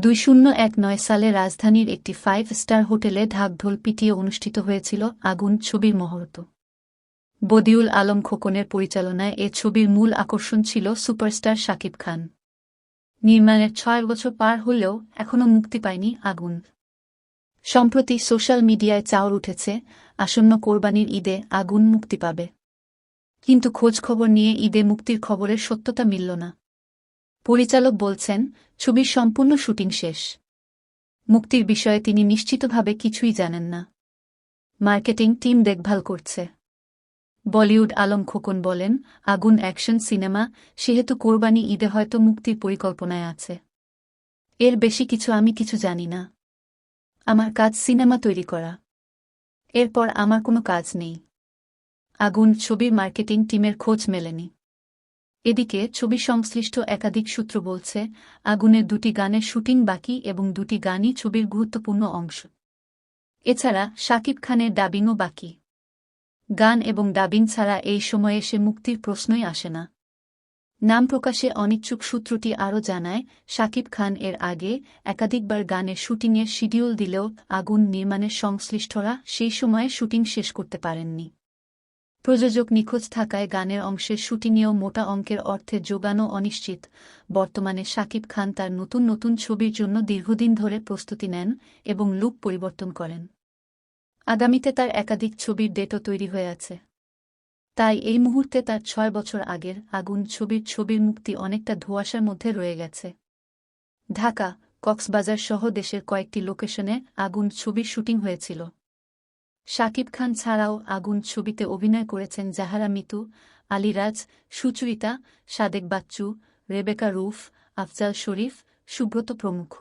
2019 সালে রাজধানীর একটি 5 স্টার হোটেলে ঢাকঢোল পিটিয়ে অনুষ্ঠিত হয়েছিল আগুন ছবির মুহূর্ত। বদিউল আলম খোকনের পরিচালনায় এ ছবির মূল আকর্ষণ ছিল সুপারস্টার শাকিব খান। নির্মাণের 6 বছর পার হলেও এখনও মুক্তি পায়নি আগুন। সম্প্রতি সোশ্যাল মিডিয়ায় চাউর উঠেছে আসন্ন কোরবানির ঈদে আগুন মুক্তি পাবে, কিন্তু খোঁজখবর নিয়ে ঈদে মুক্তির খবরের সত্যতা মিলল না। পরিচালক বলছেন, ছবির সম্পূর্ণ শুটিং শেষ। মুক্তির বিষয়ে তিনি নিশ্চিতভাবে কিছুই জানেন না। মার্কেটিং টিম দেখভাল করছে। বলিউড আলম খোকন বলেন, আগুন অ্যাকশন সিনেমা, সেহেতু কোরবানি ঈদে হয়তো মুক্তির পরিকল্পনায় আছে। এর বেশি আমি কিছু জানি না। আমার কাজ সিনেমা তৈরি করা, এরপর আমার কোনো কাজ নেই। আগুন ছবির মার্কেটিং টিমের খোঁজ মেলেনি। এদিকে ছবি সংশ্লিষ্ট একাধিক সূত্র বলছে, আগুনের 2টি গানের শুটিং বাকি এবং 2টি গানই ছবির গুরুত্বপূর্ণ অংশ। এছাড়া শাকিব খানের ডাবিংও বাকি। গান এবং ডাবিং ছাড়া এই সময়ে এসে মুক্তির প্রশ্নই আসে না। নাম প্রকাশে অনিচ্ছুক সূত্রটি আরও জানায়, শাকিব খান এর আগে একাধিকবার গানের শুটিংয়ের শিডিউল দিলেও আগুন নির্মাণের সংশ্লিষ্টরা সেই সময়ে শুটিং শেষ করতে পারেননি। প্রযোজক নিখোঁজ থাকায় গানের অংশের শুটিংয়েও মোটা অঙ্কের অর্থের জোগানও অনিশ্চিত। বর্তমানে শাকিব খান তার নতুন ছবির জন্য দীর্ঘদিন ধরে প্রস্তুতি নেন এবং লুক পরিবর্তন করেন। আগামীতে তার একাধিক ছবির ডেটও তৈরি হয়ে আছে। তাই এই মুহূর্তে তার 6 বছর আগের আগুন ছবির মুক্তি অনেকটা ধোঁয়াশার মধ্যে রয়ে গেছে। ঢাকা, কক্সবাজার সহ দেশের কয়েকটি লোকেশনে আগুন ছবির শুটিং হয়েছিল। শাকিব খান ছাড়াও আগুন ছবিতে অভিনয় করেছেন জাহারা মিতু, আলী-রাজ, সুচরিতা, সাদেক বাচ্চু, রেবেকা রুফ, আফজাল শরীফ, সুব্রত প্রমুখ।